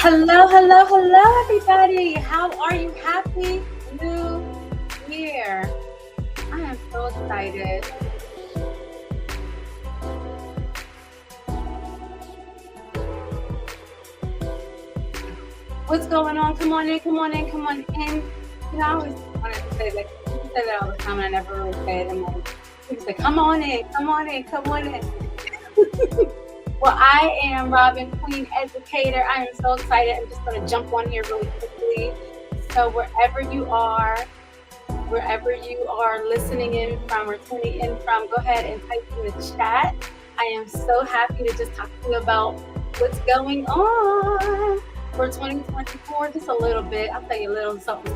Hello, hello, hello, everybody. How are you? Happy New Year. I am so excited. What's going on? Come on in, come on in, come on in. You know, I always wanted to say, like, you say that all the time, and I never really say it. And like, people say, come on in, come on in, come on in. Well, I am Robin, Queen Educator. I am so excited. I'm just going to jump on here really quickly. So wherever you are listening in from or tuning in from, go ahead and type in the chat. I am so happy to just talk to you about what's going on for 2024, just a little bit. I'll tell you a little something.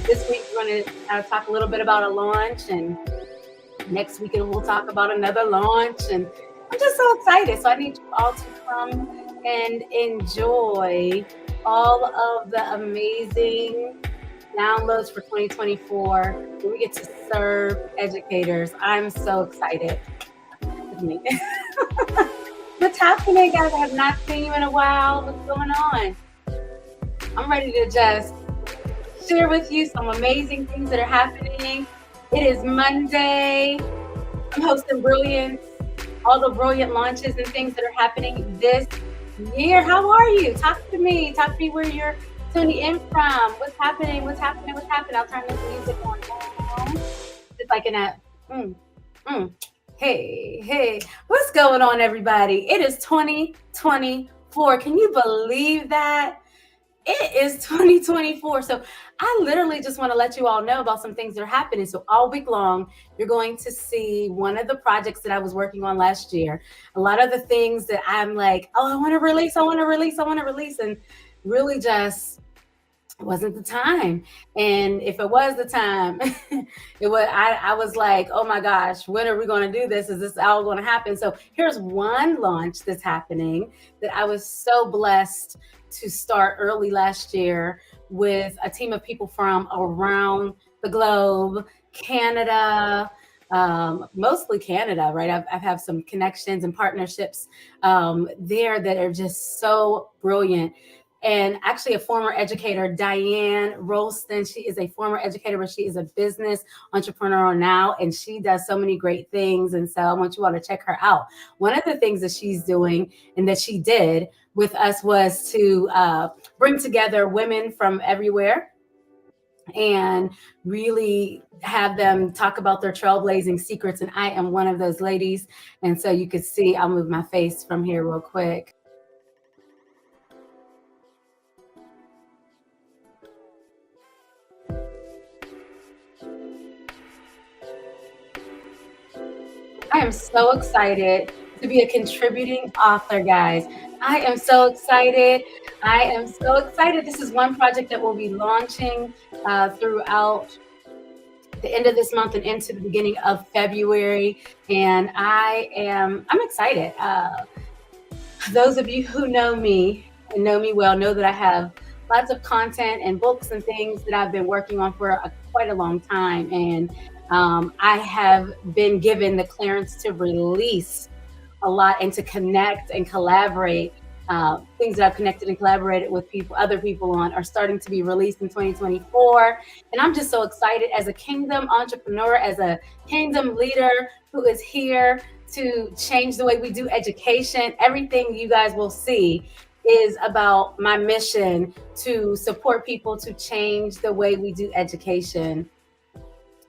This week we're going to talk a little bit about a launch, and next week we'll talk about another launch, and I'm just so excited. So I need you all to come and enjoy all of the amazing downloads for 2024. We get to serve educators. I'm so excited. What's happening, guys? I have not seen you in a while. What's going on? I'm ready to just share with you some amazing things that are happening. It is Monday. I'm hosting Brilliance. All the brilliant launches and things that are happening this year. How are you? Talk to me where you're tuning in from. What's happening? I'll turn this music on now. Just like in that. Hey, what's going on, everybody? It is 2024. Can you believe that? It is 2024. So I literally just want to let you all know about some things that are happening. So all week long, you're going to see one of the projects that I was working on last year. A lot of the things that I'm like, oh, I want to release. And really just wasn't the time. And if it was the time, I was like, oh my gosh, when are we going to do this? Is this all going to happen? So here's one launch that's happening that I was so blessed to start early last year with a team of people from around the globe, Canada, mostly Canada, right? I have some connections and partnerships there that are just so brilliant. And actually a former educator, Diane Rolston, she is a former educator, but she is a business entrepreneur now, and she does so many great things. And so I want you all to check her out. One of the things that she's doing and that she did with us was to bring together women from everywhere and really have them talk about their trailblazing secrets. And I am one of those ladies. And so you could see, I'll move my face from here real quick. I am so excited to be a contributing author, guys. I am so excited. This is one project that will be launching throughout the end of this month and into the beginning of February. And I'm excited. Those of you who know me and know me well know that I have lots of content and books and things that I've been working on for quite a long time. And I have been given the clearance to release a lot and to connect and collaborate. Things that I've connected and collaborated with other people on are starting to be released in 2024. And I'm just so excited as a kingdom entrepreneur, as a kingdom leader who is here to change the way we do education. Everything you guys will see is about my mission to support people to change the way we do education.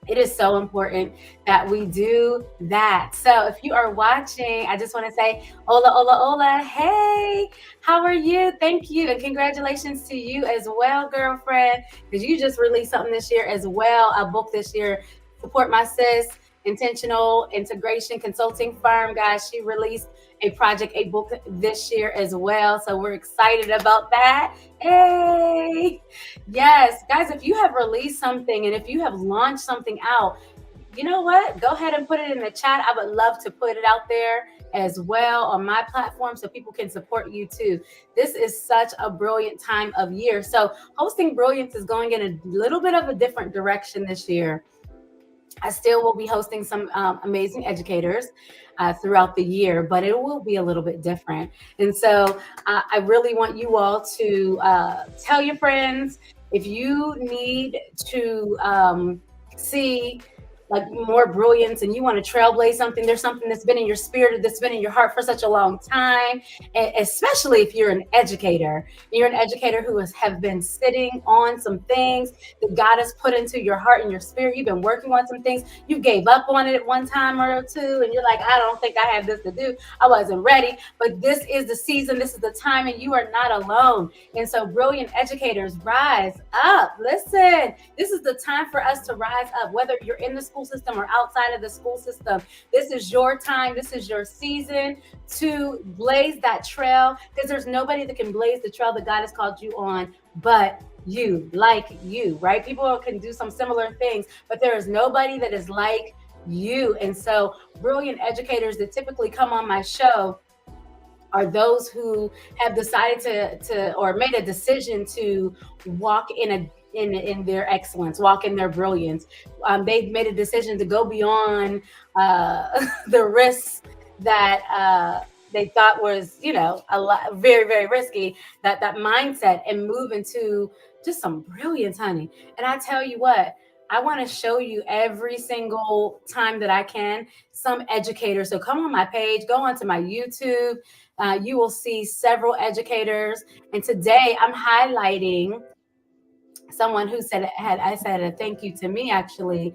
It is so important that we do that. So if you are watching, I just want to say, hola, hola, hola. Hey, how are you? Thank you. And congratulations to you as well, girlfriend, because you just released something this year as well, a book this year. Support my sis, intentional integration consulting firm, guys. She released a project, a book this year as well. So we're excited about that. Hey. Yes, guys, if you have released something and if you have launched something out, you know what? Go ahead and put it in the chat. I would love to put it out there as well on my platform so people can support you too. This is such a brilliant time of year. So, hosting Brilliance is going in a little bit of a different direction this year. I still will be hosting some amazing educators throughout the year, but it will be a little bit different. And so I really want you all to tell your friends if you need to see like more brilliance and you want to trailblaze something, there's something that's been in your spirit, that's been in your heart for such a long time, and especially if you're an educator. You're an educator who have been sitting on some things that God has put into your heart and your spirit. You've been working on some things. You gave up on it at one time or two, and you're like, I don't think I have this to do. I wasn't ready. But this is the season. This is the time, and you are not alone. And so, brilliant educators, rise up. Listen, this is the time for us to rise up, whether you're in the school system or outside of the school system. This is your time. This is your season to blaze that trail, because there's nobody that can blaze the trail that God has called you on but you, like you, right? People can do some similar things, but there is nobody that is like you. And so brilliant educators that typically come on my show are those who have decided to or made a decision to walk in their excellence, walk in their brilliance. They've made a decision to go beyond the risks that they thought was, a lot, very, very risky, that mindset, and move into just some brilliance, honey. And I tell you what, I want to show you every single time that I can some educators. So come on my page, go onto my YouTube. You will see several educators. And today I'm highlighting someone who I said a thank you to me actually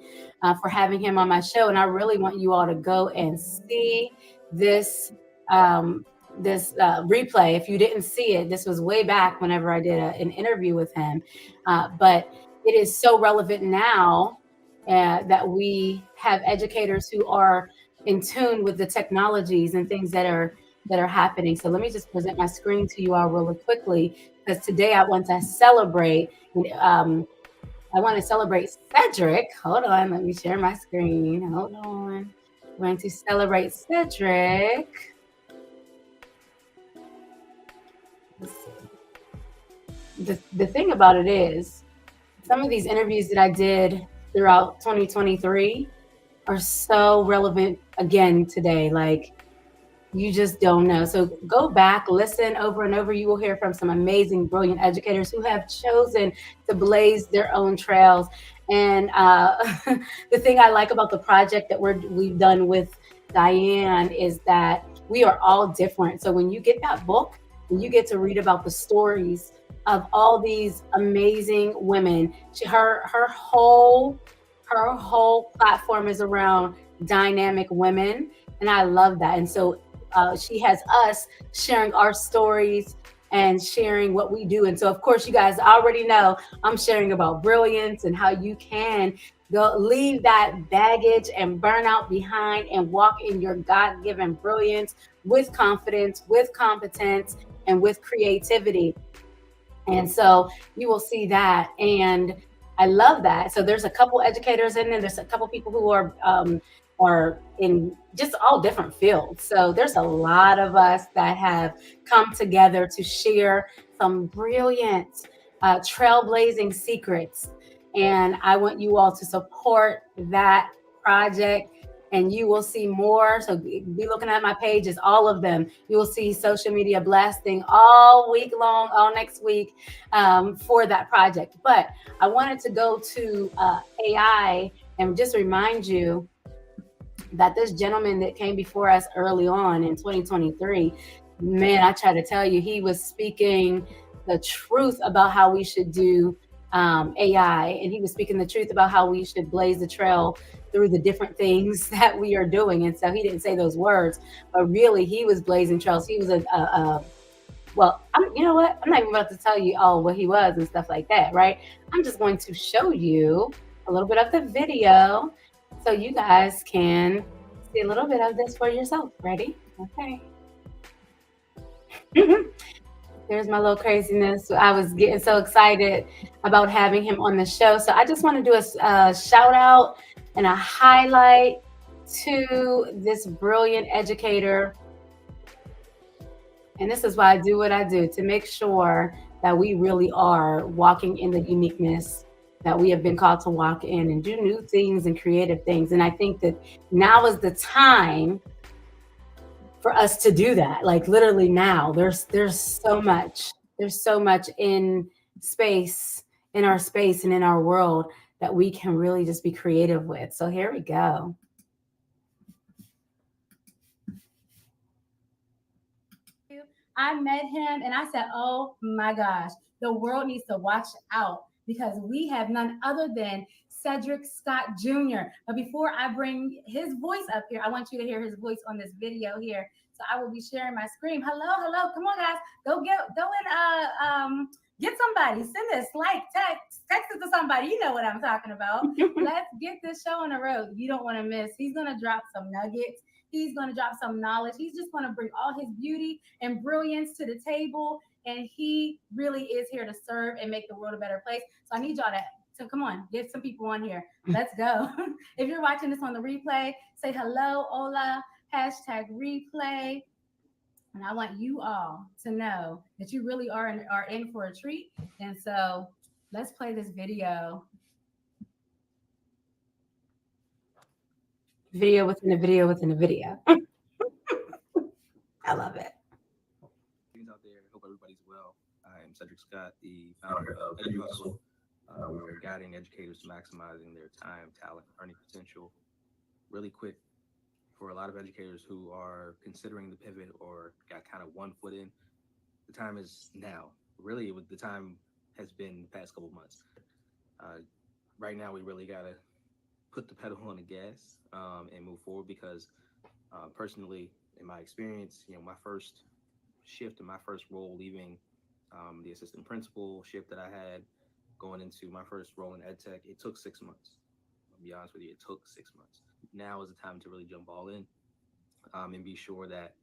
for having him on my show. And I really want you all to go and see this replay. If you didn't see it, this was way back whenever I did an interview with him. But it is so relevant now that we have educators who are in tune with the technologies and things that are happening. So let me just present my screen to you all really quickly, because today I want to celebrate. I want to celebrate Cedric. Hold on, let me share my screen. Hold on. I'm going to celebrate Cedric. The thing about it is, some of these interviews that I did throughout 2023 are so relevant again today. Like, you just don't know. So go back, listen over and over. You will hear from some amazing, brilliant educators who have chosen to blaze their own trails. And the thing I like about the project that we've done with Diane is that we are all different. So when you get that book and you get to read about the stories of all these amazing women, her whole platform is around dynamic women. And I love that. And so she has us sharing our stories and sharing what we do. And so, of course, you guys already know I'm sharing about brilliance and how you can go leave that baggage and burnout behind and walk in your God-given brilliance with confidence, with competence, and with creativity. And so you will see that. And I love that. So there's a couple educators in there. There's a couple people who are in just all different fields. So there's a lot of us that have come together to share some brilliant trailblazing secrets. And I want you all to support that project, and you will see more. So be looking at my pages, all of them. You will see social media blasting all week long, all next week for that project. But I wanted to go to AI and just remind you that this gentleman that came before us early on in 2023, man, I try to tell you, he was speaking the truth about how we should do AI, and he was speaking the truth about how we should blaze the trail through the different things that we are doing. And so he didn't say those words, but really he was blazing trails. He was well, you know what? I'm not even about to tell you all what he was and stuff like that, right? I'm just going to show you a little bit of the video so you guys can see a little bit of this for yourself. Ready? Okay. There's my little craziness. I was getting so excited about having him on the show. So I just want to do a shout out and a highlight to this brilliant educator. And this is why I do what I do, to make sure that we really are walking in the uniqueness that we have been called to walk in and do new things and creative things. And I think that now is the time for us to do that. Like literally now, there's so much. There's so much in space, in our space and in our world that we can really just be creative with. So here we go. I met him and I said, oh my gosh, the world needs to watch out because we have none other than Cedric Scott Jr. But before I bring his voice up here, I want you to hear his voice on this video here. So I will be sharing my screen. Hello, hello. Come on, guys. Go and get somebody. Send this, like, text it to somebody. You know what I'm talking about. Let's get this show on the road. You don't want to miss. He's going to drop some nuggets. He's going to drop some knowledge. He's just going to bring all his beauty and brilliance to the table. And he really is here to serve and make the world a better place. So I need y'all to come on, get some people on here. Let's go. If you're watching this on the replay, say hello, hola, hashtag replay. And I want you all to know that you really are in for a treat. And so let's play this video. Video within a video within a video. I love it. Out there, hope everybody's well. I'm Cedric Scott, the founder of Educator. We're guiding educators to maximizing their time, talent, earning potential. Really quick, for a lot of educators who are considering the pivot or got kind of one foot in, the time is now. Really, the time has been the past couple months. Right now, we really got to put the pedal on the gas and move forward because personally, in my experience, my first shift in my first role, leaving the assistant principal shift that I had, going into my first role in ed tech, it took 6 months. I'll be honest with you, it took 6 months. Now is the time to really jump all in and be sure that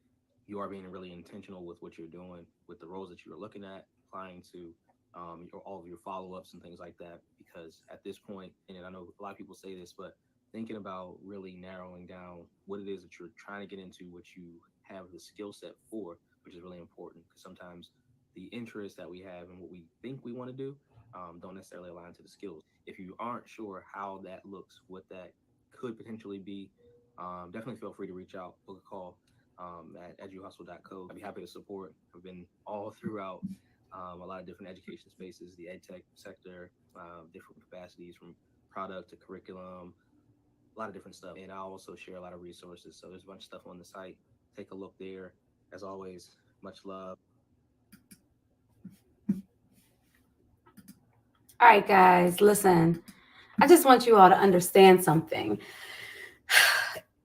you are being really intentional with what you're doing, with the roles that you're looking at, applying to all of your follow-ups and things like that. Because at this point, and I know a lot of people say this, but thinking about really narrowing down what it is that you're trying to get into, what you have the skill set for, which is really important because sometimes the interest that we have and what we think we want to do don't necessarily align to the skills. If you aren't sure how that looks, what that could potentially be, definitely feel free to reach out, book a call at eduhustle.co. I'd be happy to support. I've been all throughout a lot of different education spaces, the ed tech sector, different capacities from product to curriculum, a lot of different stuff. And I also share a lot of resources. So there's a bunch of stuff on the site. Take a look there. As always, much love. All right, guys, listen. I just want you all to understand something.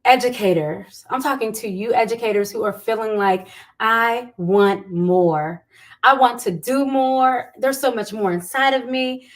Educators, I'm talking to you educators who are feeling like, I want more. I want to do more. There's so much more inside of me.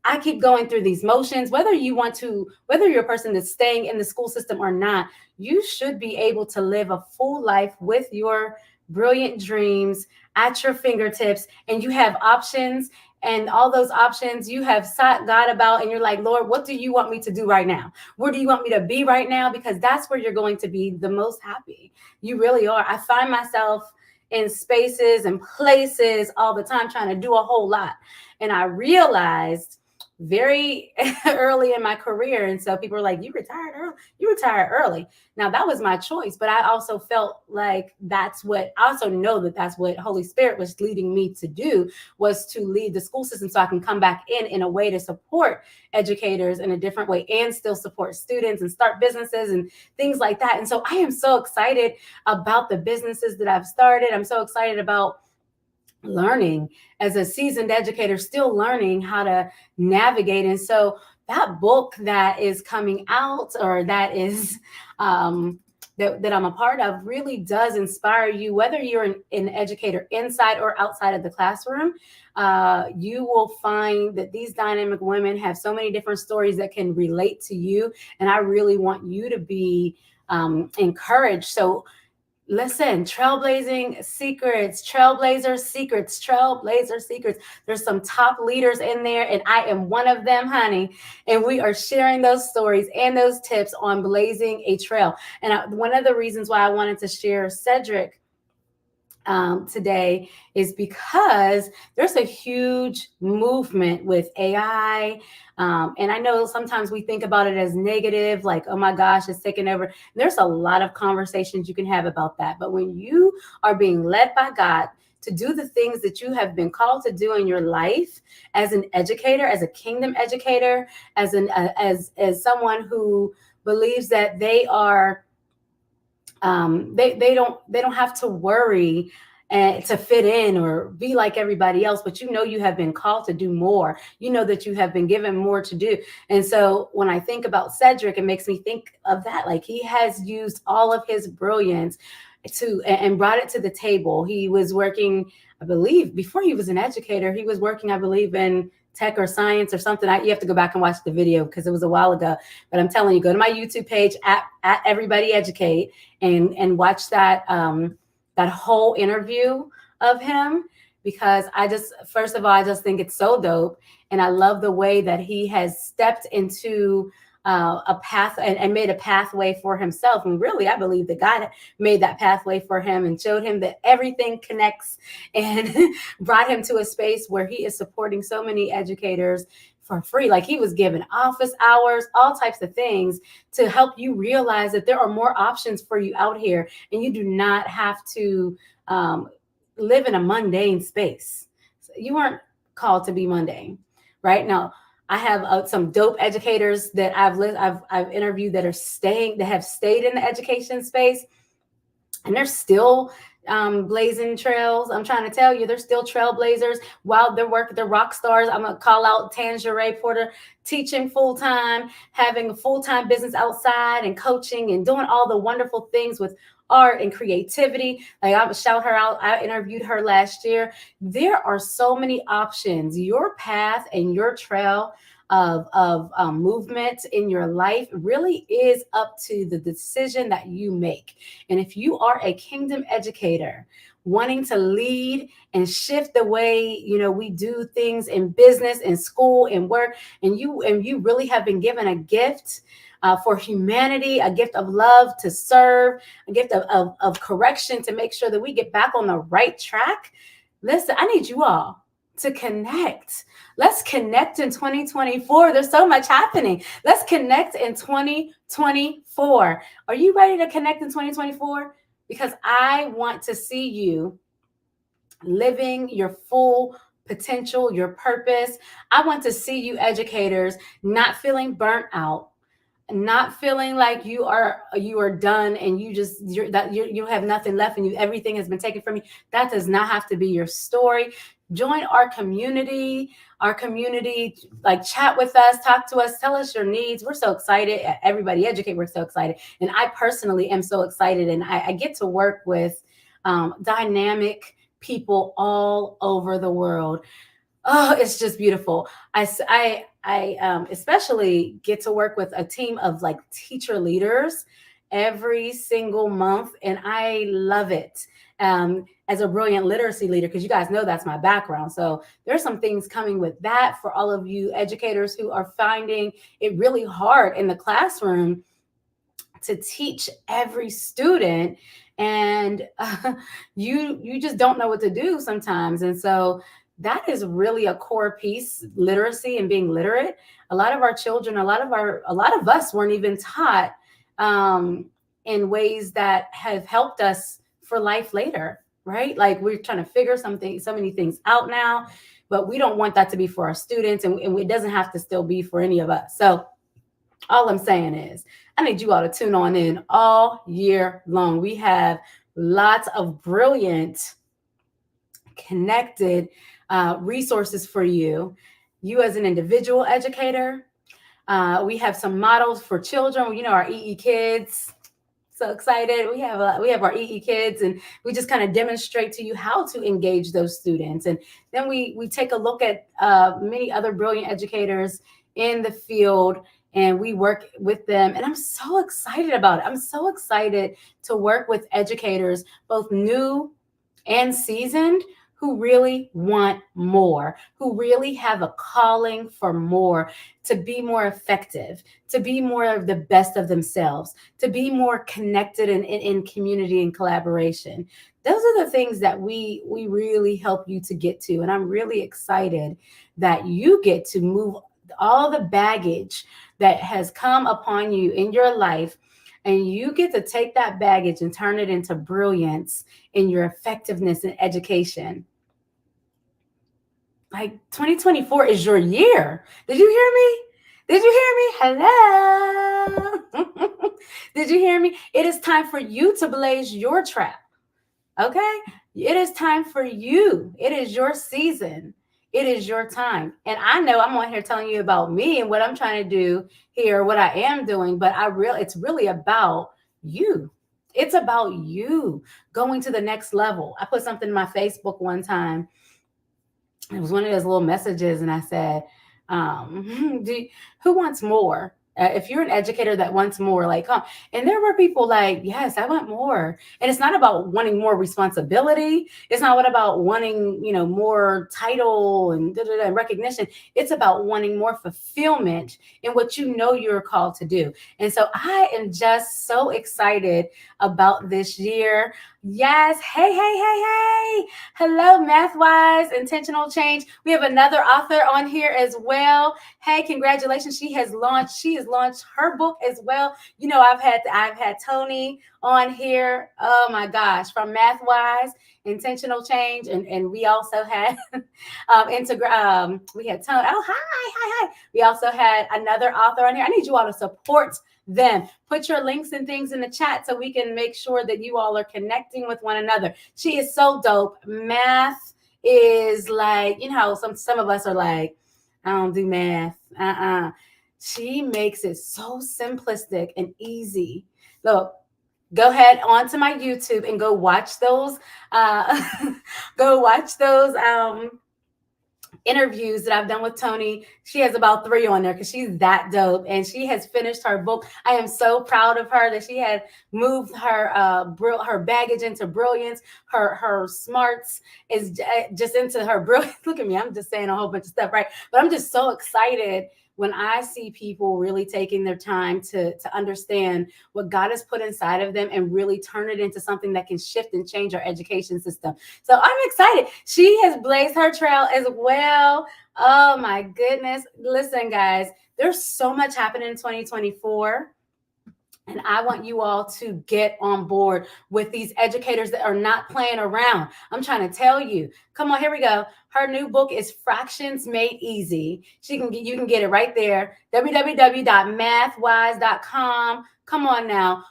I keep going through these motions, whether you're a person that's staying in the school system or not, you should be able to live a full life with your brilliant dreams at your fingertips, and you have options, and all those options you have sought God about, and you're like, Lord, what do you want me to do right now? Where do you want me to be right now? Because that's where you're going to be the most happy. You really are. I find myself in spaces and places all the time trying to do a whole lot. And I realized very early in my career. And so people were like, you retired early. Now that was my choice, but I also felt like I also know that that's what Holy Spirit was leading me to do, was to lead the school system so I can come back in a way to support educators in a different way and still support students and start businesses and things like that. And so I am so excited about the businesses that I've started. I'm so excited about learning as a seasoned educator, still learning how to navigate. And so that book that is coming out, or that is that I'm a part of, really does inspire you, whether you're an educator inside or outside of the classroom. You will find that these dynamic women have so many different stories that can relate to you. And I really want you to be encouraged. So listen, trailblazing secrets, trailblazer secrets, trailblazer secrets. There's some top leaders in there, and I am one of them, honey. And we are sharing those stories and those tips on blazing a trail. And one of the reasons why I wanted to share Cedric today is because there's a huge movement with AI. And I know sometimes we think about it as negative, like, oh my gosh, it's taking over. There's a lot of conversations you can have about that. But when you are being led by God to do the things that you have been called to do in your life as an educator, as a kingdom educator, as someone who believes that they are they don't have to worry and to fit in or be like everybody else, but you know you have been called to do more. You know that you have been given more to do. And so when I think about Cedric, it makes me think of that. Like, he has used all of his brilliance to and brought it to the table. He was working, I believe, before he was an educator, he was working, I believe, in tech or science or something. You have to go back and watch the video because it was a while ago. But I'm telling you, go to my YouTube page at Everybody Educate and watch that whole interview of him, because I just, first of all, I just think it's so dope. And I love the way that he has stepped into a path and made a pathway for himself. And really, I believe that God made that pathway for him and showed him that everything connects, and brought him to a space where he is supporting so many educators for free. Like, he was given office hours, all types of things to help you realize that there are more options for you out here, and you do not have to live in a mundane space. You weren't called to be mundane, right? Now, I have some dope educators that I've interviewed that have stayed in the education space, and they're still blazing trails. I'm trying to tell you, they're still trailblazers while they're rock stars. I'm gonna call out Tangeray Porter, teaching full time, having a full time business outside, and coaching and doing all the wonderful things with art and creativity. Like, I would shout her out. I interviewed her last year. There are so many options. Your path and your trail of movement in your life really is up to the decision that you make. And if you are a kingdom educator wanting to lead and shift the way, we do things in business, in school, and work, and you really have been given a gift for humanity, a gift of love to serve, a gift of correction to make sure that we get back on the right track. Listen, I need you all to connect. Let's connect in 2024. There's so much happening. Let's connect in 2024. Are you ready to connect in 2024? Because I want to see you living your full potential, your purpose. I want to see you educators not feeling burnt out, not feeling like you are done and you have nothing left and everything has been taken from you. That does not have to be your story. Join our community, like, chat with us, talk to us, tell us your needs. We're so excited. Everybody Educate, we're so excited. And I personally am so excited. And I get to work with dynamic people all over the world. Oh, it's just beautiful. I especially get to work with a team of, like, teacher leaders every single month, and I love it. As a brilliant literacy leader, because you guys know that's my background. So there's some things coming with that for all of you educators who are finding it really hard in the classroom to teach every student, and you just don't know what to do sometimes. And so that is really a core piece, literacy and being literate. A lot of our children, a lot of us weren't even taught in ways that have helped us for life later, right? Like, we're trying to figure so many things out now, but we don't want that to be for our students, and it doesn't have to still be for any of us. So all I'm saying is, I need you all to tune on in all year long. We have lots of brilliant connected resources for you. You as an individual educator, we have some models for children. Our EE kids. So excited! We have our EE kids, and we just kind of demonstrate to you how to engage those students. And then we take a look at many other brilliant educators in the field, and we work with them. And I'm so excited about it. I'm so excited to work with educators, both new and seasoned, who really want more, who really have a calling for more, to be more effective, to be more of the best of themselves, to be more connected in community and collaboration. Those are the things that we really help you to get to. And I'm really excited that you get to move all the baggage that has come upon you in your life, and you get to take that baggage and turn it into brilliance in your effectiveness in education. Like 2024 is your year. Did you hear me? Did you hear me? Hello. Did you hear me? It is time for you to blaze your trail. Okay? It is time for you. It is your season. It is your time. And I know I'm on here telling you about me and what I'm trying to do here, what I am doing, but it's really about you. It's about you going to the next level. I put something in my Facebook one time. It was one of those little messages, and I said, who wants more? If you're an educator that wants more, like, come. And there were people like, yes, I want more. And it's not about wanting more responsibility. It's not what about wanting, more title and recognition. It's about wanting more fulfillment in what you're called to do. And so I am just so excited about this year. Yes. Hey, hey, hey, hey. Hello, MathWise Intentional Change. We have another author on here as well. Hey, congratulations. She has launched her book as well. I've had Tony on here. Oh my gosh, from MathWise Intentional Change. And we also had we had Tony. Oh, hi. We also had another author on here. I need you all to support them. Put your links and things in the chat so we can make sure that you all are connecting with one another. She is so dope. Math is like, some of us are like, I don't do math. She makes it so simplistic and easy. Look, go ahead onto my YouTube and go watch those interviews that I've done with Tony. She has about 3 on there because she's that dope, and she has finished her book. I am so proud of her that she had moved her baggage into brilliance. Her smarts is just into her brilliance. Look at me, I'm just saying a whole bunch of stuff, right? But I'm just so excited when I see people really taking their time to understand what God has put inside of them and really turn it into something that can shift and change our education system. So I'm excited. She has blazed her trail as well. Oh my goodness. Listen, guys, there's so much happening in 2024. And I want you all to get on board with these educators that are not playing around. I'm trying to tell you. Come on, here we go. Her new book is Fractions Made Easy. You can get it right there. www.mathwise.com. Come on now.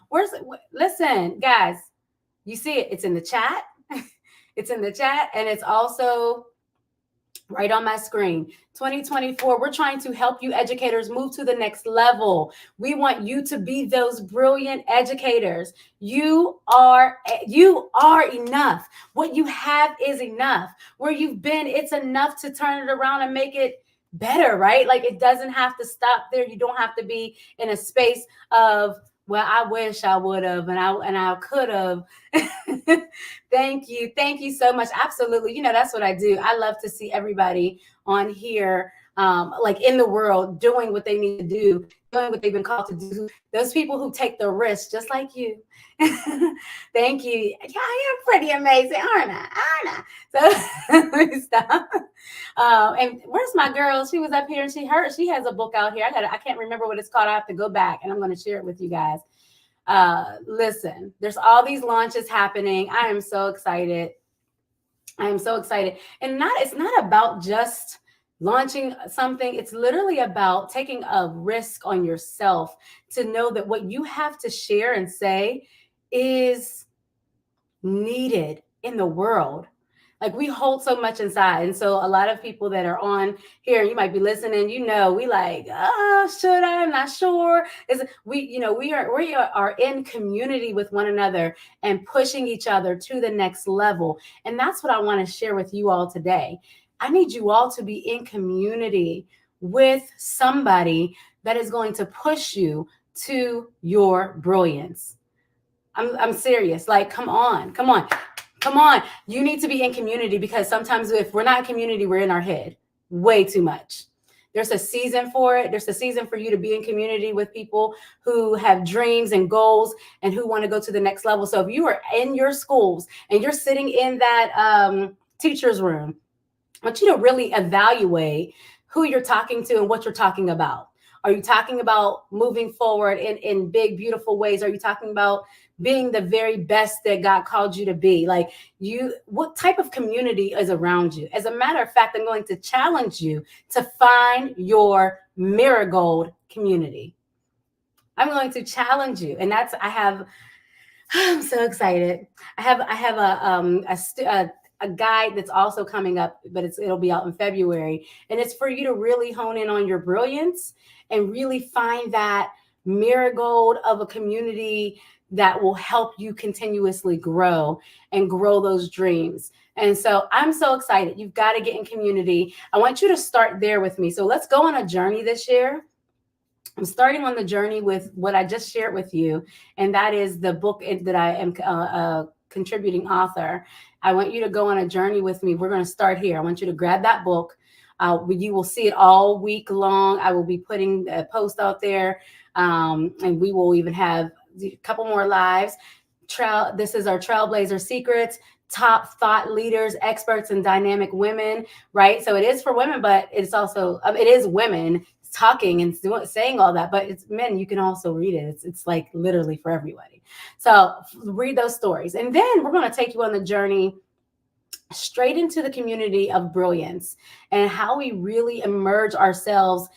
Listen, guys, you see it. It's in the chat. It's in the chat, and it's also right on my screen. 2024, we're trying to help you educators move to the next level. We want you to be those brilliant educators. You are enough. What you have is enough. Where you've been, it's enough to turn it around and make it better, right? Like, it doesn't have to stop there. You don't have to be in a space of, well, I wish I would have, and I could have. Thank you. Thank you so much. Absolutely. That's what I do. I love to see everybody on here, like in the world, doing what they need to do, doing what they've been called to do. Those people who take the risk, just like you. Thank you. Yeah, I am pretty amazing, aren't I? So let me stop. And where's my girl? She was up here, and she has a book out here. I can't remember what it's called. I have to go back, and I'm going to share it with you guys. Listen, there's all these launches happening. I am so excited. And it's not about just launching something. It's literally about taking a risk on yourself to know that what you have to share and say is needed in the world. Like we hold so much inside. And so a lot of people that are on here, you might be listening, we like, should I? I'm not sure. We are in community with one another and pushing each other to the next level. And that's what I want to share with you all today. I need you all to be in community with somebody that is going to push you to your brilliance. I'm serious. Like, come on, come on, come on. You need to be in community, because sometimes if we're not in community, we're in our head way too much. There's a season for it. There's a season for you to be in community with people who have dreams and goals and who want to go to the next level. So if you are in your schools and you're sitting in that teacher's room, I want you to really evaluate who you're talking to and what you're talking about. Are you talking about moving forward in big, beautiful ways? Are you talking about being the very best that God called you to be? Like, what type of community is around you? As a matter of fact, I'm going to challenge you to find your marigold community. I'm going to challenge you. And I'm so excited. I have a guide that's also coming up, but it'll be out in February. And it's for you to really hone in on your brilliance and really find that marigold of a community that will help you continuously grow and grow those dreams. And so I'm so excited. You've got to get in community. I want you to start there with me. So let's go on a journey this year. I'm starting on the journey with what I just shared with you, and that is the book that I am a contributing author. I want you to go on a journey with me. We're going to start here. I want you to grab that book. You will see it all week long. I will be putting a post out there, and we will even have a couple more lives. This is our Trailblazer Secrets, top thought leaders, experts, and dynamic women, right? So it is for women, but it's also, it is women talking and saying all that, but it's men. You can also read it. It's like literally for everybody. So read those stories. And then we're going to take you on the journey straight into the community of brilliance and how we really emerge ourselves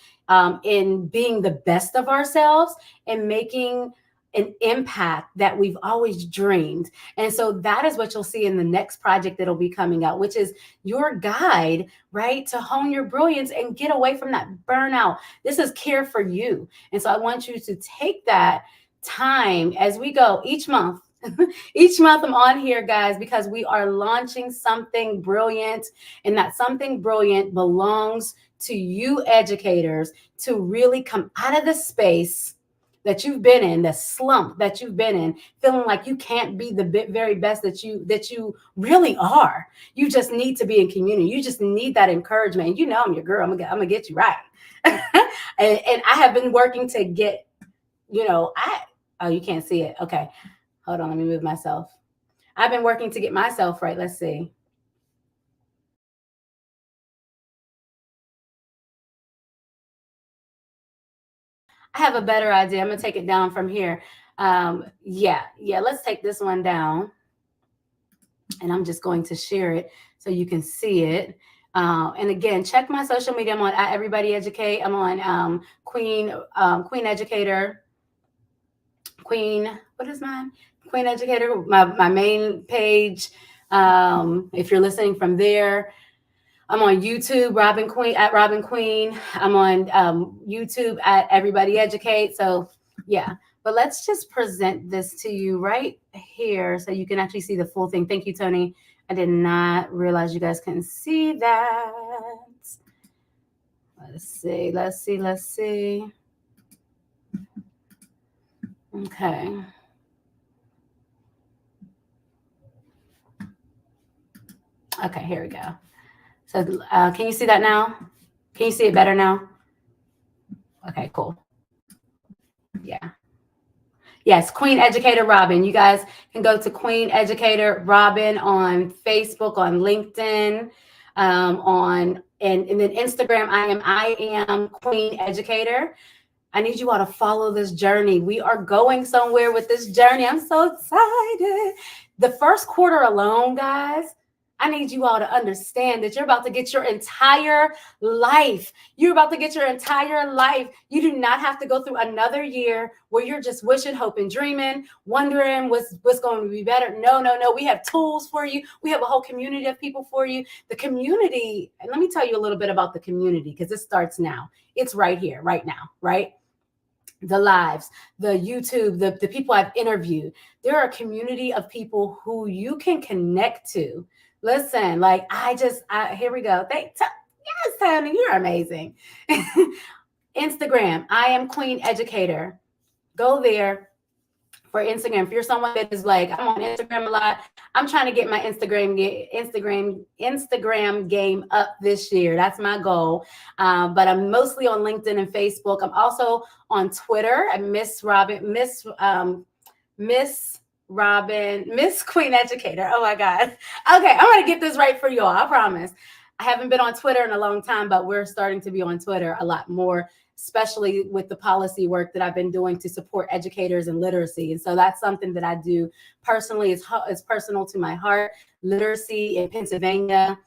in being the best of ourselves and making an impact that we've always dreamed. And so that is what you'll see in the next project that'll be coming out, which is your guide, right, to hone your brilliance and get away from that burnout. This is care for you. And so I want you to take that time as we go each month. Each month I'm on here, guys, because we are launching something brilliant, and that something brilliant belongs to you educators to really come out of the space that you've been in, the slump that you've been in, feeling like you can't be the very best that you really are. You just need to be in community. You just need that encouragement. And I'm your girl. I'm gonna get you right. and I have been working to get, oh, you can't see it. Okay, hold on. Let me move myself. I've been working to get myself right. Let's see. I have a better idea. I'm gonna take it down from here. Yeah, let's take this one down. And I'm just going to share it so you can see it. And again, check my social media. I'm on Everybody Educate. I'm on Queen Educator. What is mine? Queen Educator, my main page. If you're listening from there, I'm on YouTube, Robin Queen. I'm on YouTube at Everybody Educate. So yeah, but let's just present this to you right here so you can actually see the full thing. Thank you, Tony. I did not realize you guys couldn't see that. Let's see. Okay. Okay, here we go. So can you see that now? Can you see it better now? Okay, cool. Yeah. Yes, Queen Educator Robin. You guys can go to Queen Educator Robin on Facebook, on LinkedIn, and then Instagram. I am Queen Educator. I need you all to follow this journey. We are going somewhere with this journey. I'm so excited. The first quarter alone, guys, I need you all to understand that you're about to get your entire life. You're about to get your entire life. You do not have to go through another year where you're just wishing, hoping, dreaming, wondering what's going to be better. No, no, no. We have tools for you. We have a whole community of people for you. The community, and let me tell you a little bit about the community because it starts now. It's right here, right now, right? The lives, the YouTube, the people I've interviewed. There are a community of people who you can connect to. Listen, like here we go. Yes, Tony, you're amazing. Instagram, I am Queen Educator. Go there for Instagram. If you're someone that is like, I'm on Instagram a lot, I'm trying to get my Instagram game up this year. That's my goal. But I'm mostly on LinkedIn and Facebook. I'm also on Twitter. I'm Miss Queen Educator. Oh my God. Okay, I'm gonna get this right for y'all. I promise. I haven't been on Twitter in a long time, but we're starting to be on Twitter a lot more, especially with the policy work that I've been doing to support educators and literacy. And so that's something that I do personally. It's personal to my heart, literacy in Pennsylvania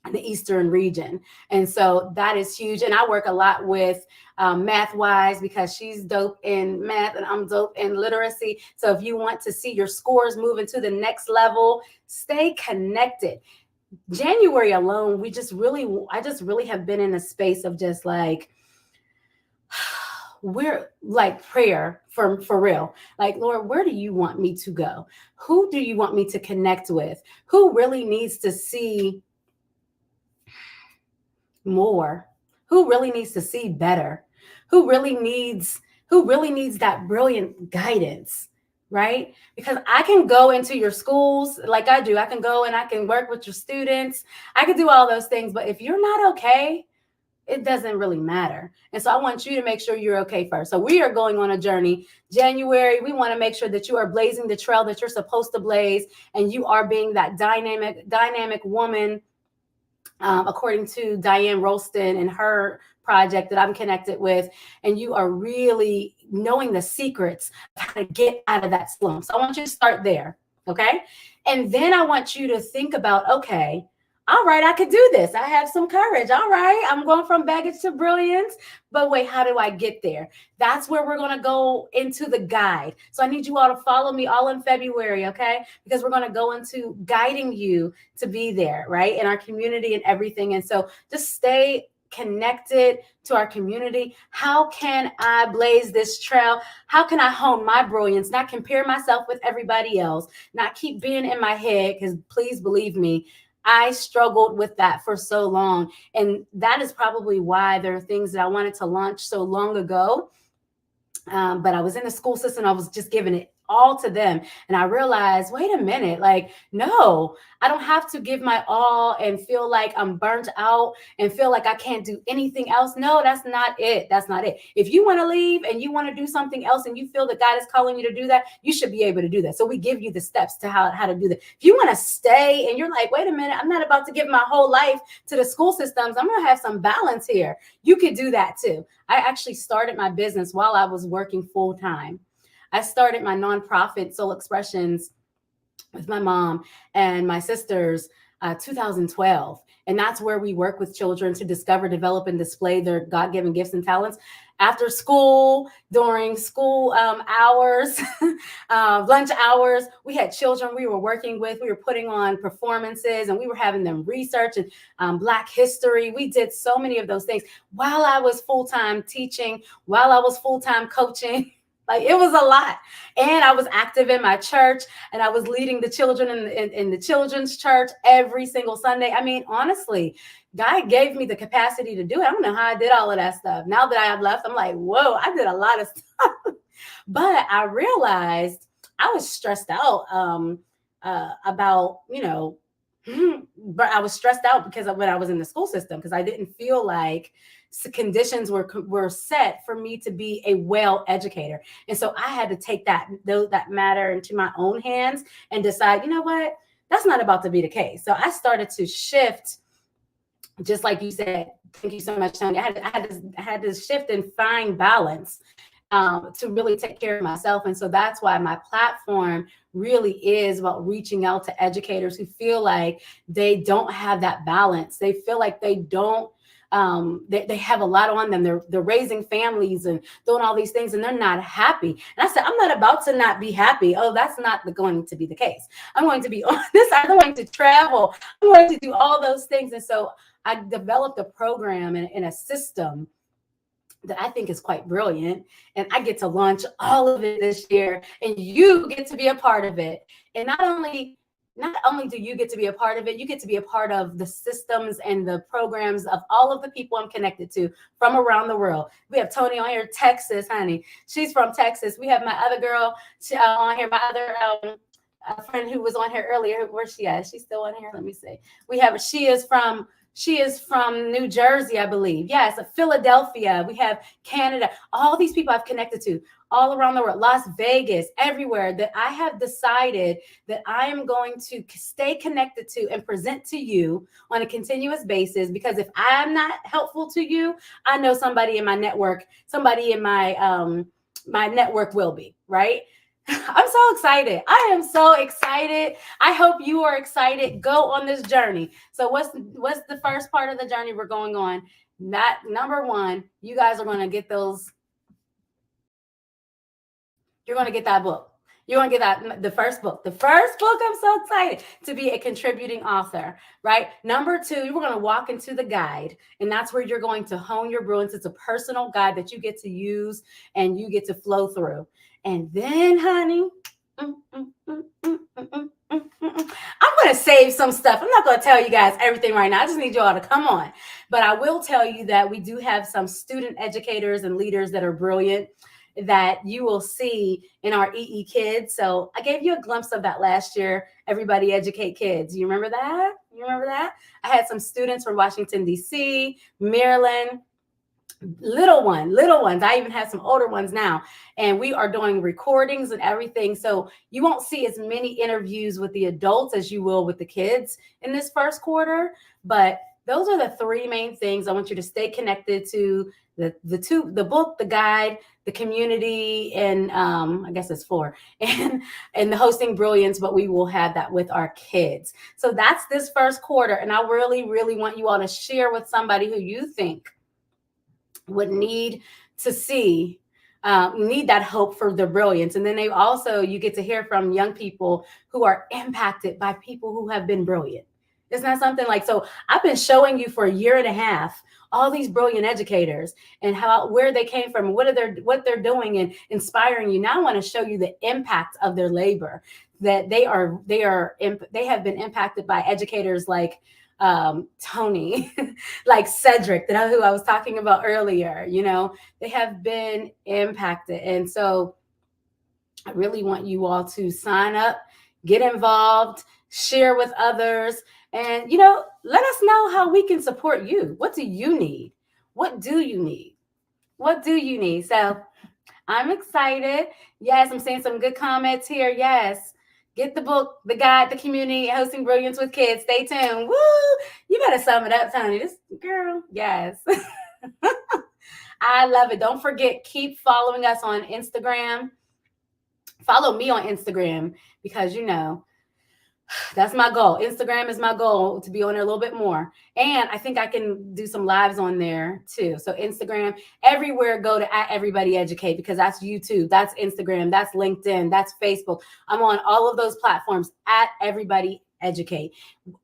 and the Eastern region. And so that is huge. And I work a lot with MathWise because she's dope in math and I'm dope in literacy. So if you want to see your scores moving to the next level, stay connected. January alone, I just really have been in a space of just like, we're like prayer for real. Like, Lord, where do you want me to go? Who do you want me to connect with? Who really needs to see more? Who really needs to see better? Who really needs that brilliant guidance? Right? Because I can go into your schools like I do. I can go and I can work with your students. I can do all those things. But if you're not okay, it doesn't really matter. And so I want you to make sure you're okay first. So we are going on a journey. January, we want to make sure that you are blazing the trail that you're supposed to blaze and you are being that dynamic woman, according to Diane Rolston and her project that I'm connected with, and you are really knowing the secrets of how to get out of that slump. So I want you to start there, okay? And then I want you to think about, okay, all right, I could do this. I have some courage. All right, I'm going from baggage to brilliance. But wait, how do I get there? That's where we're going to go into the guide. So I need you all to follow me all in February, okay? Because we're going to go into guiding you to be there, right? In our community and everything. And so just stay connected to our community. How can I blaze this trail? How can I hone my brilliance, not compare myself with everybody else, not keep being in my head? Because please believe me, I struggled with that for so long. And that is probably why there are things that I wanted to launch so long ago. But I was in the school system. I was just giving it all to them. And I realized, wait a minute, like, no, I don't have to give my all and feel like I'm burnt out and feel like I can't do anything else. No, that's not it. That's not it. If you want to leave and you want to do something else and you feel that God is calling you to do that, you should be able to do that. So we give you the steps to how to do that. If you want to stay and you're like, wait a minute, I'm not about to give my whole life to the school systems. I'm going to have some balance here. You could do that too. I actually started my business while I was working full time. I started my nonprofit Soul Expressions with my mom and my sisters 2012. And that's where we work with children to discover, develop, and display their God-given gifts and talents after school, during school hours, lunch hours. We had children we were working with. We were putting on performances and we were having them research and Black history. We did so many of those things while I was full-time teaching, while I was full-time coaching. Like, it was a lot. And I was active in my church and I was leading the children in the children's church every single Sunday. I mean, honestly, God gave me the capacity to do it. I don't know how I did all of that stuff. Now that I have left, I'm like, whoa, I did a lot of stuff. But I realized I was stressed out about, but I was stressed out because of when I was in the school system, because I didn't feel like conditions were set for me to be a well educator. And so I had to take that matter into my own hands and decide, you know what, that's not about to be the case. So I started to shift, just like you said. Thank you so much, Tony. I had to shift and find balance. to really take care of myself. And so that's why my platform really is about reaching out to educators who feel like they don't have that balance. They feel like they don't they have a lot on them. They're raising families and doing all these things, and they're not happy. And I said, I'm not about to not be happy. Oh, that's not going to be the case. I'm going to be on this. I'm going to travel. I'm going to do all those things. And so I developed a program and a system that I think is quite brilliant. And I get to launch all of it this year, and you get to be a part of it. And not only do you get to be a part of it, you get to be a part of the systems and the programs of all of the people I'm connected to from around the world. We have Tony on here, Texas, honey. She's from Texas. We have my other girl on here, my other a friend who was on here earlier. Where's she at? She's still on here. Let me see. She is from New Jersey, I believe. Yes, Philadelphia. We have Canada. All these people I've connected to all around the world, Las Vegas, everywhere, that I have decided that I am going to stay connected to and present to you on a continuous basis. Because if I'm not helpful to you, I know somebody in my network, somebody in my network will be, right? I'm so excited. I am so excited. I hope you are excited. Go on this journey. So what's the first part of the journey we're going on? That number one, you guys are going to get those. You're going to get that book. You're going to get the first book. The first book, I'm so excited to be a contributing author, right? Number two, we're going to walk into the guide, and that's where you're going to hone your brilliance. It's a personal guide that you get to use and you get to flow through. And then, honey, I'm going to save some stuff. I'm not going to tell you guys everything right now. I just need you all to come on. But I will tell you that we do have some student educators and leaders that are brilliant that you will see in our EE Kids. So I gave you a glimpse of that last year. Everybody Educate Kids. You remember that? You remember that? I had some students from Washington, D.C., Maryland, little ones. I even have some older ones now, and we are doing recordings and everything. So you won't see as many interviews with the adults as you will with the kids in this first quarter. But those are the three main things. I want you to stay connected to the book, the guide, the community, and I guess it's four, and the hosting brilliance, but we will have that with our kids. So that's this first quarter. And I really, really want you all to share with somebody who you think would need to see, need that hope for the brilliance. And then you get to hear from young people who are impacted by people who have been brilliant. Isn't that something? Like, so I've been showing you for a year and a half all these brilliant educators and where they came from, what they're doing, and inspiring you. Now I want to show you the impact of their labor, that they have been impacted by educators like Tony, like Cedric, who I was talking about earlier. They have been impacted. And so I really want you all to sign up, get involved, share with others, and, let us know how we can support you. What do you need? What do you need? What do you need? So I'm excited. Yes, I'm seeing some good comments here. Yes. Get the book, the guide, the community, hosting brilliance with kids. Stay tuned. Woo! You better sum it up, Tony. This girl. Yes. I love it. Don't forget, keep following us on Instagram. Follow me on Instagram because, that's my goal. Instagram is my goal, to be on there a little bit more. And I think I can do some lives on there too. So Instagram, everywhere, go to @EverybodyEducate, because that's YouTube, that's Instagram, that's LinkedIn, that's Facebook. I'm on all of those platforms @EverybodyEducate.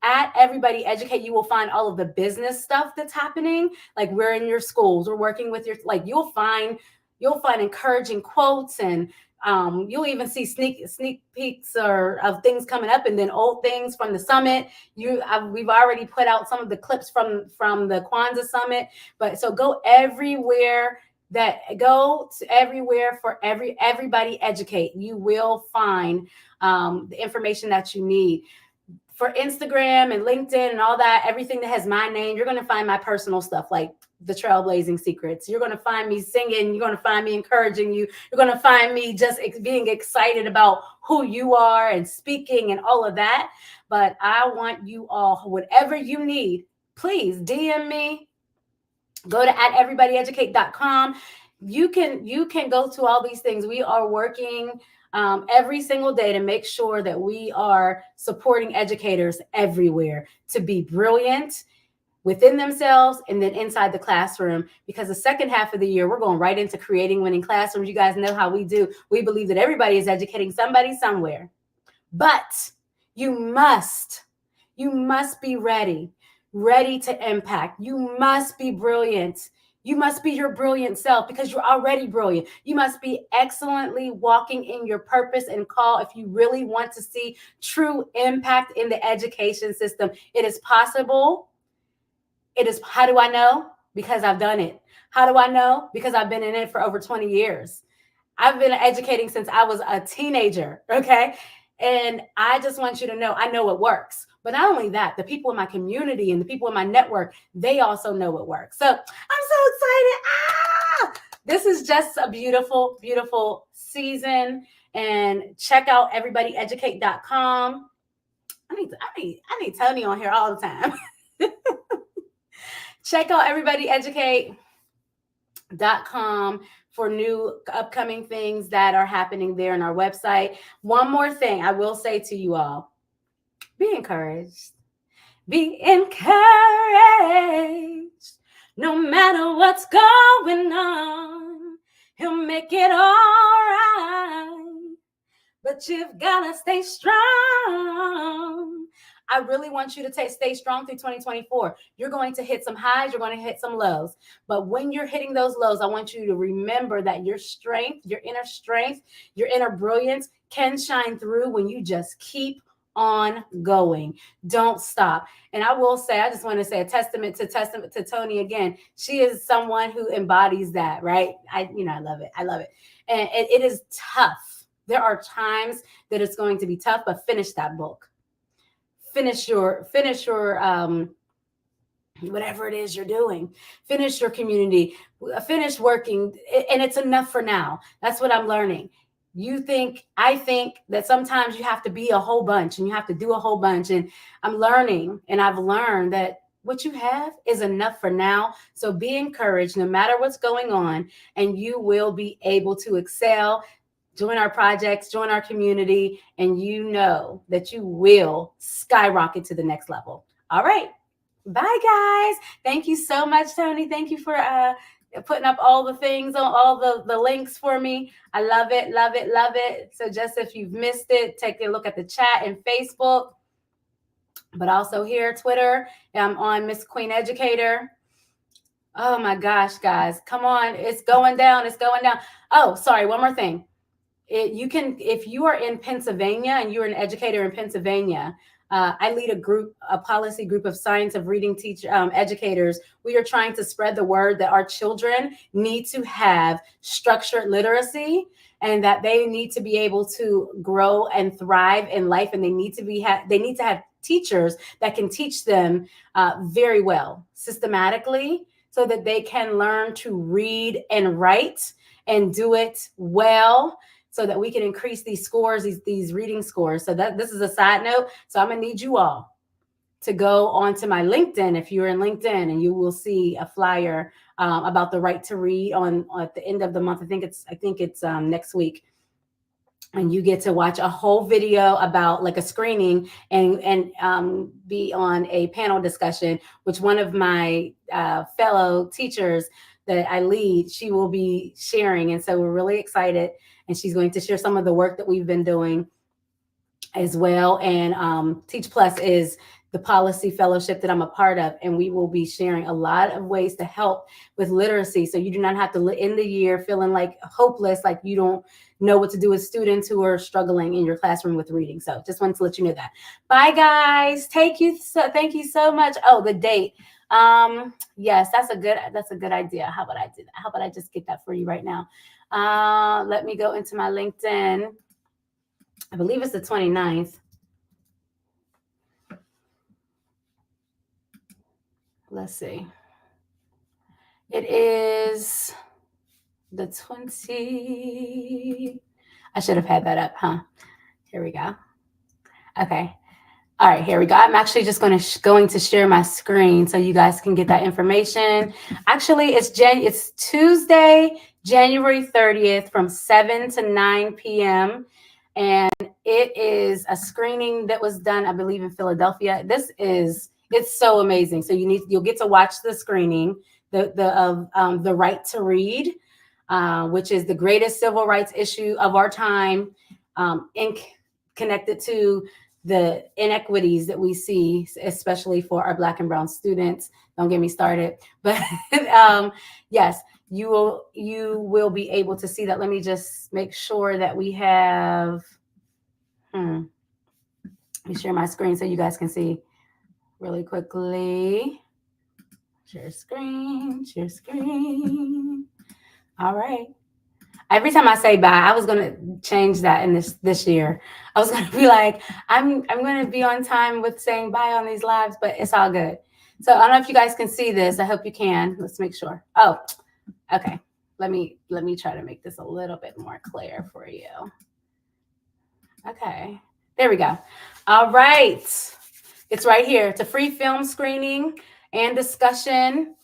@EverybodyEducate, you will find all of the business stuff that's happening. Like, we're in your schools, we're working with you'll find encouraging quotes, and you'll even see sneak peeks of things coming up, and then old things from the summit. We've already put out some of the clips from the Kwanzaa summit. But so go everywhere. For Everybody Educate. You will find the information that you need. For Instagram and LinkedIn and all that, everything that has my name, you're going to find my personal stuff, like the Trailblazing Secrets. You're going to find me singing. You're going to find me encouraging you. You're going to find me just being excited about who you are and speaking and all of that. But I want you all, whatever you need, please DM me. Go to @everybodyeducate.com. you can go to all these things. We are working every single day to make sure that we are supporting educators everywhere to be brilliant within themselves and then inside the classroom, because the second half of the year we're going right into creating winning classrooms. You guys know how we do. We believe that everybody is educating somebody somewhere, but you must you must be ready to impact. You must be brilliant. You must be your brilliant self because you're already brilliant. You must be excellently walking in your purpose and call if you really want to see true impact in the education system. It is possible. It is, how do I know? Because I've done it. How do I know? Because I've been in it for over 20 years. I've been educating since I was a teenager, okay? And I just want you to know I know it works. But not only that, the people in my community and the people in my network, they also know it works. So I'm so excited. This is just a beautiful, beautiful season. And check out everybodyeducate.com. I need Tony on here all the time. Check out everybodyeducate.com for new upcoming things that are happening there on our website. One more thing I will say to you all: be encouraged. Be encouraged. No matter what's going on, he'll make it all right. But you've got to stay strong. I really want you to stay strong through 2024. You're going to hit some highs, you're going to hit some lows. But when you're hitting those lows, I want you to remember that your strength, your inner brilliance can shine through when you just keep on going. Don't stop. And I will say, I just want to say a testament to Tony again. She is someone who embodies that, right? I love it. I love it. And it is tough. There are times that it's going to be tough, but finish that book. Finish your whatever it is you're doing. Finish your community. Finish working. And it's enough for now. That's what I'm learning. I think that sometimes you have to be a whole bunch and you have to do a whole bunch. And I'm learning, and I've learned that what you have is enough for now. So be encouraged no matter what's going on, and you will be able to excel. Join our projects, join our community, and you know that you will skyrocket to the next level. All right. Bye, guys. Thank you so much, Tony. Thank you for putting up all the things on all the links for me. I love it, love it, love it. So just if you've missed it, take a look at the chat and Facebook, but also here, Twitter. I'm on Miss Queen Educator. Oh my gosh, guys, come on. It's going down. It's going down. Oh, sorry. One more thing. You can, if you are in Pennsylvania and you're an educator in Pennsylvania, I lead a policy group of science of reading educators. We are trying to spread the word that our children need to have structured literacy and that they need to be able to grow and thrive in life. And they need to have teachers that can teach them very well, systematically, so that they can learn to read and write and do it well, so that we can increase these scores, these reading scores. So that this is a side note. So I'm gonna need you all to go onto my LinkedIn if you're in LinkedIn, and you will see a flyer about the right to read at the end of the month. I think it's next week. And you get to watch a whole video about like a screening and be on a panel discussion, which one of my fellow teachers that I lead, she will be sharing. And so we're really excited. And she's going to share some of the work that we've been doing as well. And Teach Plus is the policy fellowship that I'm a part of. And we will be sharing a lot of ways to help with literacy. So you do not have to end the year feeling like hopeless, like you don't know what to do with students who are struggling in your classroom with reading. So just wanted to let you know that. Bye, guys. Thank you so much. Oh, the date. Yes, that's a good idea. How about I do that? How about I just get that for you right now? Let me go into my LinkedIn. I believe it's the 29th. Let's see. It is the 20. I should have had that up, huh? Here we go. Okay. All right, here we go. I'm actually just going to share my screen so you guys can get that information. Actually, it's Tuesday, January 30th from 7 to 9 p.m. And it is a screening that was done, I believe, in Philadelphia. It's so amazing. So you'll get to watch the screening, the Right to Read, which is the greatest civil rights issue of our time, in connected to the inequities that we see, especially for our Black and Brown students. Don't get me started, but yes, you will be able to see that. Let me just make sure that we have. Let me share my screen so you guys can see really quickly. Share screen, share screen. All right. Every time I say bye, I was gonna change that in this year. I was gonna be like, I'm gonna be on time with saying bye on these lives, but it's all good. So I don't know if you guys can see this. I hope you can. Let's make sure. Oh, okay. Let me try to make this a little bit more clear for you. Okay. There we go. All right. It's right here. It's a free film screening and discussion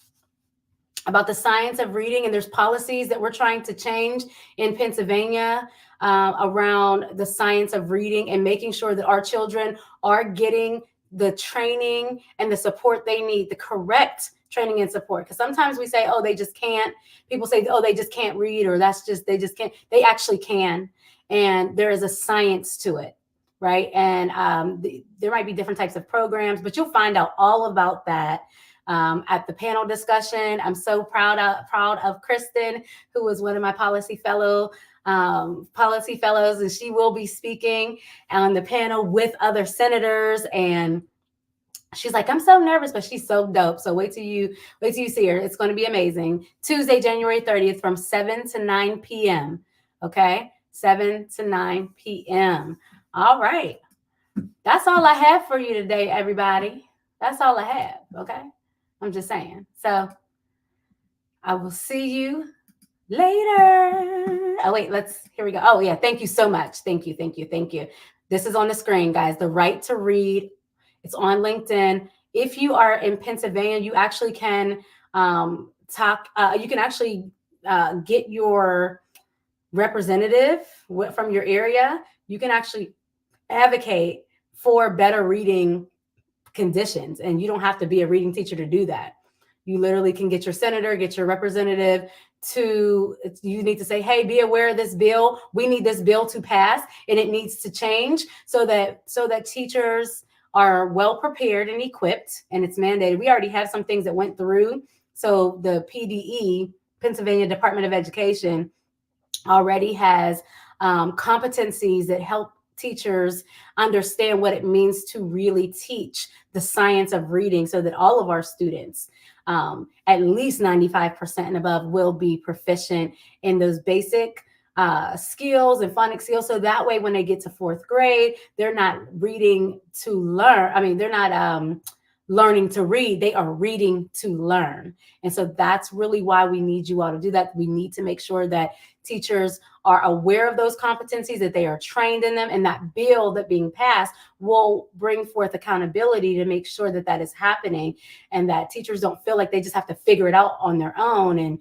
about the science of reading, and there's policies that we're trying to change in Pennsylvania around the science of reading and making sure that our children are getting the training and the support they need, the correct training and support. Because sometimes we say, oh, they just can't. People say, oh, they just can't read, or they just can't. They actually can. And there is a science to it, right? And there might be different types of programs, but you'll find out all about that at the panel discussion. I'm so proud of Kristen, who was one of my policy fellows, and she will be speaking on the panel with other senators. And she's like, I'm so nervous, but she's so dope. So wait till you see her. It's going to be amazing. Tuesday, January 30th from 7 to 9 p.m. Okay, 7 to 9 p.m. All right, that's all I have for you today, everybody. That's all I have. Okay. I'm just saying. So I will see you later. Oh, wait, here we go. Oh, yeah. Thank you so much. Thank you. This is on the screen, guys. The Right to Read. It's on LinkedIn. If you are in Pennsylvania, you actually can you can actually get your representative from your area. You can actually advocate for better reading conditions, and you don't have to be a reading teacher to do that. You literally can get your senator, get your representative you need to say, hey, be aware of this bill. We need this bill to pass, and it needs to change so that teachers are well prepared and equipped, and it's mandated. We already have some things that went through. So the PDE, Pennsylvania Department of Education, already has competencies that help teachers understand what it means to really teach the science of reading, so that all of our students, at least 95% and above, will be proficient in those basic skills and phonics skills. So that way, when they get to fourth grade, they're not reading to learn. I mean, they're not learning to read, they are reading to learn. And so that's really why we need you all to do that. We need to make sure that teachers are aware of those competencies, that they are trained in them, and that bill that being passed will bring forth accountability to make sure that that is happening, and that teachers don't feel like they just have to figure it out on their own. And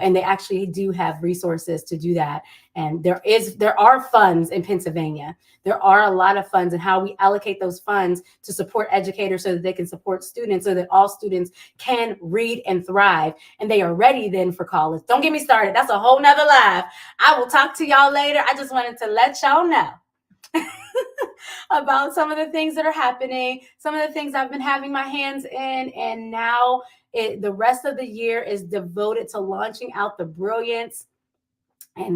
and they actually do have resources to do that. And there are funds in Pennsylvania. There are a lot of funds, and how we allocate those funds to support educators so that they can support students, so that all students can read and thrive, and they are ready then for college. Don't get me started. That's a whole nother live. I will talk to y'all later. I just wanted to let y'all know about some of the things that are happening, some of the things I've been having my hands in, and now the rest of the year is devoted to launching out the brilliance and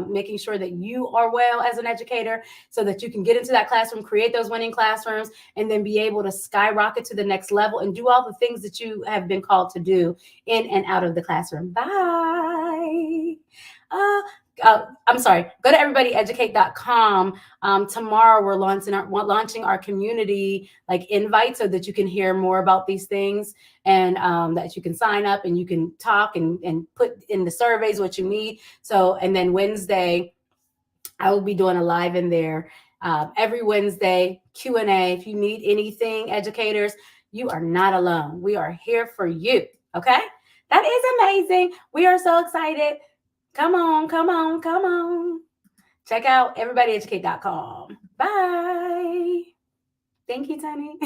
making sure that you are well as an educator, so that you can get into that classroom, create those winning classrooms, and then be able to skyrocket to the next level and do all the things that you have been called to do in and out of the classroom. Bye. I'm sorry. Go to everybodyeducate.com. Tomorrow we're launching our community invite, so that you can hear more about these things, and that you can sign up and you can talk and put in the surveys what you need. So, and then Wednesday, I will be doing a live in there every Wednesday, Q&A. If you need anything, educators, you are not alone. We are here for you. Okay. That is amazing. We are so excited. Come on, come on, come on. Check out everybodyeducate.com. Bye. Thank you, Tony.